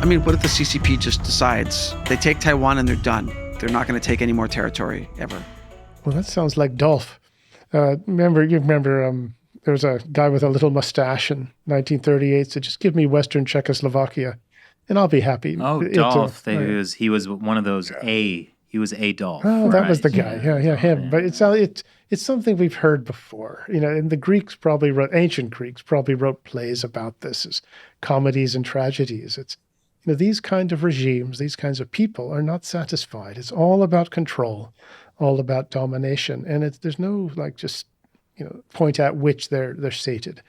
I mean, what if the CCP just decides they take Taiwan and they're done? They're not going to take any more territory ever. Well, that sounds like Dolph. Remember, there was a guy with a little mustache in 1938 said, just give me Western Czechoslovakia and I'll be happy. Oh, Dolph. He was one of those He was Adolf. Oh, that was the right. guy. Yeah, him. But it's something we've heard before. And the Greeks ancient Greeks probably wrote plays about this as comedies and tragedies. It's, these kind of regimes, these kinds of people are not satisfied. It's all about control, all about domination. And there's no point at which they're sated.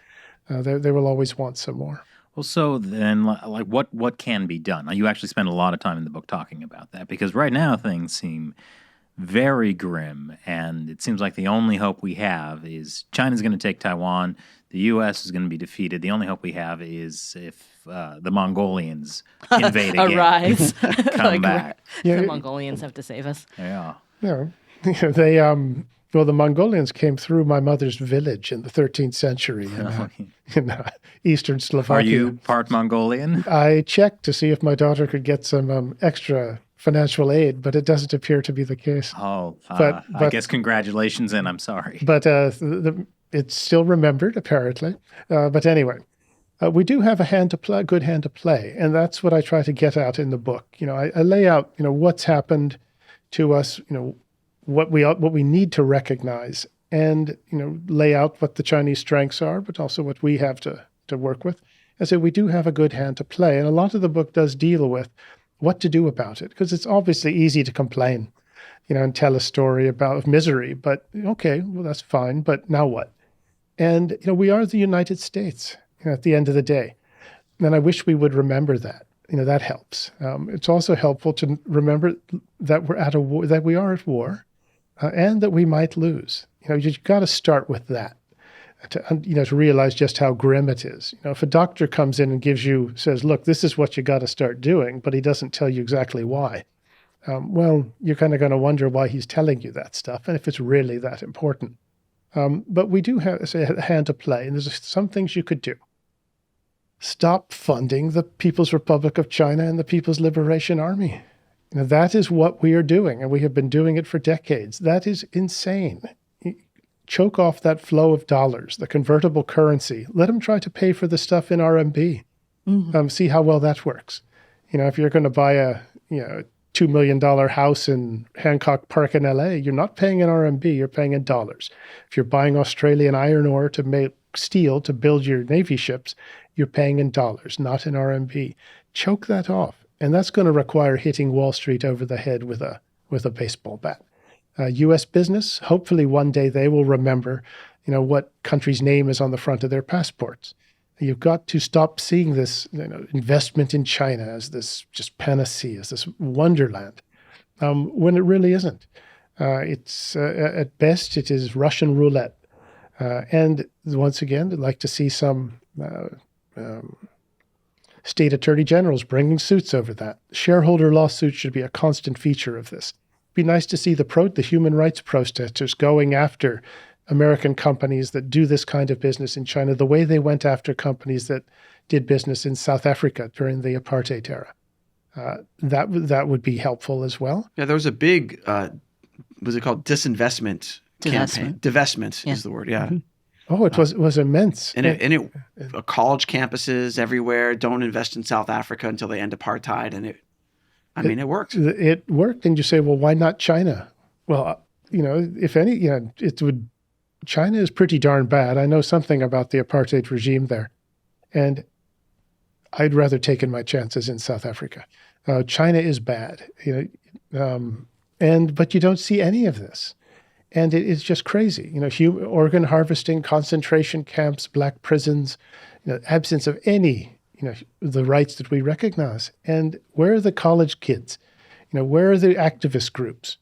They will always want some more. Well, so then, what can be done? Now, you actually spend a lot of time in the book talking about that, because right now things seem very grim, and it seems like the only hope we have is China's going to take Taiwan, the U.S. is going to be defeated. The only hope we have is if the Mongolians invade again. Arise. Come back. The Mongolians have to save us. Yeah. The Mongolians came through my mother's village in the 13th century in eastern Slovakia. Are you part Mongolian? I checked to see if my daughter could get some extra financial aid, but it doesn't appear to be the case. Oh, but I guess congratulations, and I'm sorry. But it's still remembered, apparently. But anyway, we do have a good hand to play, and that's what I try to get at in the book. I lay out, what's happened to us, what we need to recognize, and lay out what the Chinese strengths are, but also what we have to work with. I say we do have a good hand to play, and a lot of the book does deal with what to do about it, because it's obviously easy to complain, and tell a story of misery. But okay, well that's fine. But now what? And we are the United States at the end of the day, and I wish we would remember that. That helps. It's also helpful to remember that we're at a war, that we are at war. And that we might lose. You've got to start with that to realize just how grim it is. If a doctor comes in and says, look, this is what you got to start doing, but he doesn't tell you exactly why, you're kind of going to wonder why he's telling you that stuff and if it's really that important. But we do have a hand to play, and there's some things you could do. Stop funding the People's Republic of China and the People's Liberation Army. That is what we are doing, and we have been doing it for decades. That is insane. Choke off that flow of dollars, the convertible currency. Let them try to pay for the stuff in RMB. Mm-hmm. See how well that works. If you're going to buy a $2 million house in Hancock Park in LA, you're not paying in RMB, you're paying in dollars. If you're buying Australian iron ore to make steel to build your Navy ships, you're paying in dollars, not in RMB. Choke that off. And that's going to require hitting Wall Street over the head with a baseball bat. U.S. business, hopefully one day they will remember, what country's name is on the front of their passports. You've got to stop seeing this investment in China as this just panacea, as this wonderland, when it really isn't. It's at best it is Russian roulette. And once again, I'd like to see some state attorney generals bringing suits over that. Shareholder lawsuits should be a constant feature of this. It'd be nice to see the human rights protesters going after American companies that do this kind of business in China, the way they went after companies that did business in South Africa during the apartheid era. That would be helpful as well. Yeah, there was a big, was it called disinvestment campaign? Divestment is the word, yeah. Mm-hmm. Oh, it was immense. And college campuses everywhere, don't invest in South Africa until they end apartheid. And it worked. It worked. And you say, well, why not China? Well, if any, China is pretty darn bad. I know something about the apartheid regime there. And I'd rather take in my chances in South Africa. China is bad, but you don't see any of this. And it's just crazy, organ harvesting, concentration camps, black prisons, absence of any, the rights that we recognize. And where are the college kids? Where are the activist groups?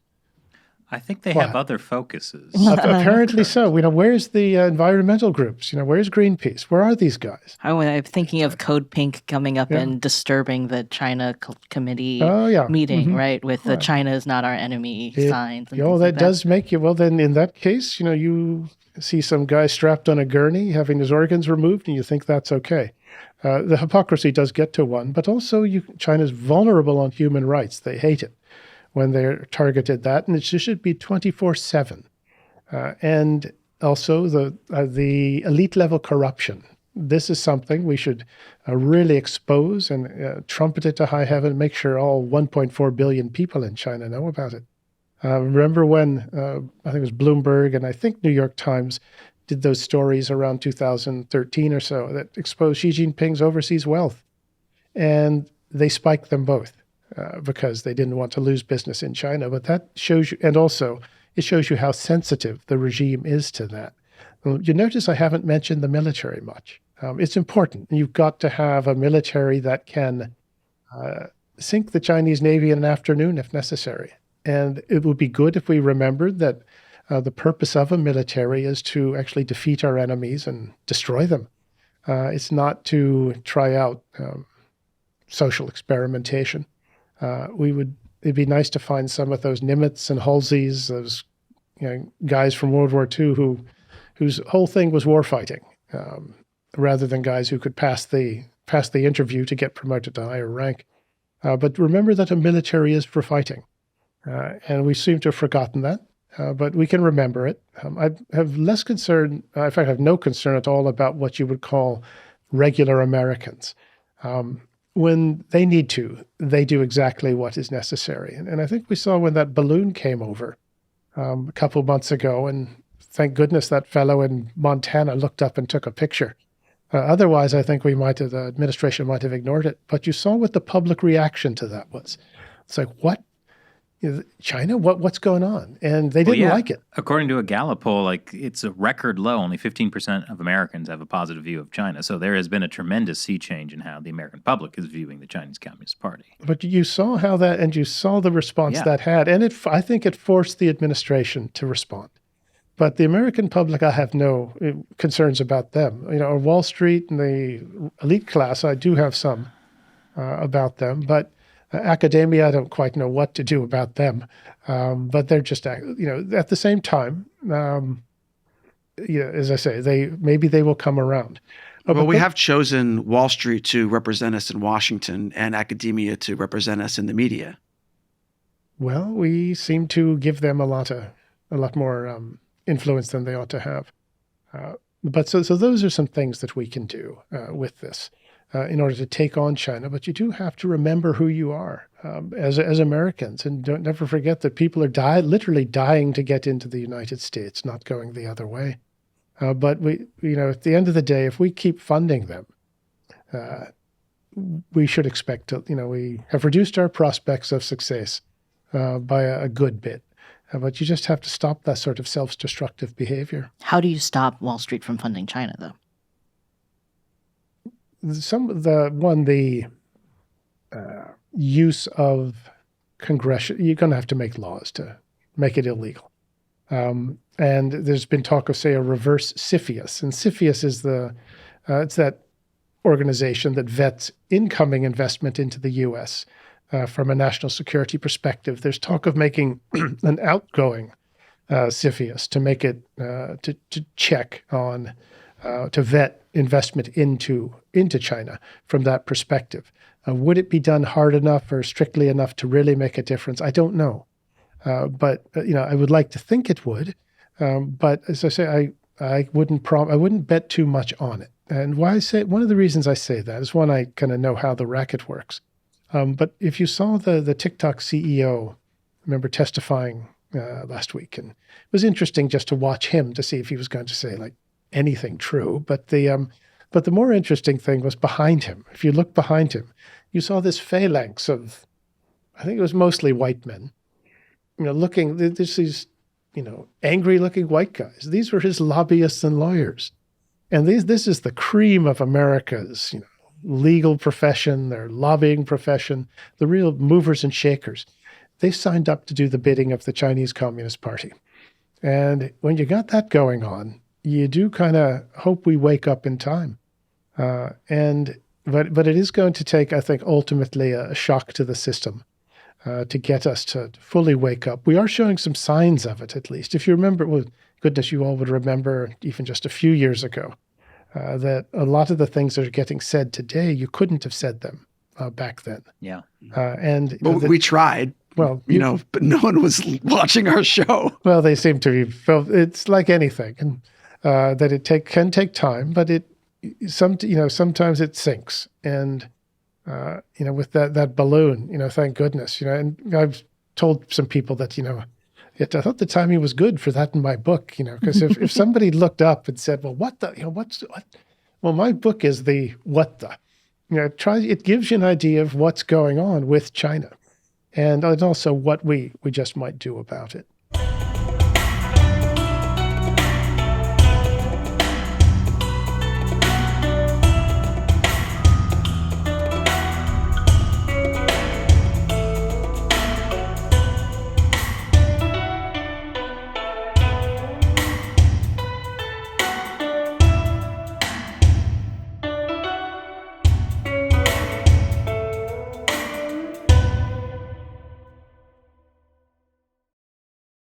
I think they have other focuses. Apparently so. Where's the environmental groups? Where's Greenpeace? Where are these guys? I'm thinking of Code Pink coming up and disturbing the China committee meeting, right? With the China is not our enemy signs. And that does make you, well, then in that case, you see some guy strapped on a gurney having his organs removed and you think that's okay. The hypocrisy does get to one, but also China's vulnerable on human rights. They hate it when they're targeted that, and it should be 24/7. And also the elite level corruption. This is something we should really expose and trumpet it to high heaven, make sure all 1.4 billion people in China know about it. Remember when, I think it was Bloomberg and I think New York Times did those stories around 2013 or so that exposed Xi Jinping's overseas wealth. And they spiked them both because they didn't want to lose business in China. But that shows you, and also it shows you how sensitive the regime is to that. You notice I haven't mentioned the military much. It's important. You've got to have a military that can sink the Chinese Navy in an afternoon if necessary. And it would be good if we remembered that the purpose of a military is to actually defeat our enemies and destroy them. It's not to try out social experimentation. It'd be nice to find some of those Nimitz and Halseys, those guys from World War II whose whole thing was war fighting, rather than guys who could pass the interview to get promoted to higher rank. But remember that a military is for fighting, and we seem to have forgotten that. But we can remember it. I have less concern, in fact, I have no concern at all about what you would call regular Americans. When they need to, they do exactly what is necessary. And I think we saw when that balloon came over a couple of months ago, and thank goodness that fellow in Montana looked up and took a picture. Otherwise, I think the administration might have ignored it. But you saw what the public reaction to that was. It's like, what? China? What's going on? And they didn't like it. According to a Gallup poll, it's a record low. Only 15% of Americans have a positive view of China. So there has been a tremendous sea change in how the American public is viewing the Chinese Communist Party. But you saw how that, and you saw the response that had, and I think it forced the administration to respond. But the American public, I have no concerns about them. Wall Street and the elite class, I do have some about them, but academia, I don't quite know what to do about them. But they're just, at the same time, as I say, maybe they will come around. Well, we have chosen Wall Street to represent us in Washington and academia to represent us in the media. Well, we seem to give them a lot more influence than they ought to have. But so those are some things that we can do with this. In order to take on China, but you do have to remember who you are as Americans, and never forget that people are literally dying to get into the United States, not going the other way. But we, at the end of the day, if we keep funding them, we should expect to, we have reduced our prospects of success by a good bit. But you just have to stop that sort of self-destructive behavior. How do you stop Wall Street from funding China, though? The use of congression, you're going to have to make laws to make it illegal. And there's been talk of, say, a reverse CFIUS. And CFIUS is it's that organization that vets incoming investment into the U.S. From a national security perspective. There's talk of making an outgoing CFIUS to make it, to check on, to vet investment into China from that perspective. Would it be done hard enough or strictly enough to really make a difference? I don't know. But I would like to think it would. But as I say, I wouldn't bet too much on it. And one of the reasons I say that is, one, I kind of know how the racket works. But if you saw the TikTok CEO, I remember testifying last week, and it was interesting just to watch him to see if he was going to say anything true. But the more interesting thing was behind him. If you look behind him, you saw this phalanx of, I think it was mostly white men, these angry-looking white guys. These were his lobbyists and lawyers, and this is the cream of America's, legal profession, their lobbying profession, the real movers and shakers. They signed up to do the bidding of the Chinese Communist Party. And when you got that going on, you do kind of hope we wake up in time. But it is going to take, I think, ultimately a shock to the system to get us to fully wake up. We are showing some signs of it, at least. If you remember, well, goodness, you all would remember even just a few years ago, that a lot of the things that are getting said today, you couldn't have said them back then. Yeah. But we tried. Well, but no one was watching our show. Well, they seem to be. Well, it's like anything, and that it can take time, but sometimes it sinks. And with that balloon, thank goodness, And I've told some people that I thought the timing was good for that in my book, because if somebody looked up and said, well, what the, what? Well, my book is the what the, it gives you an idea of what's going on with China, and also what we just might do about it.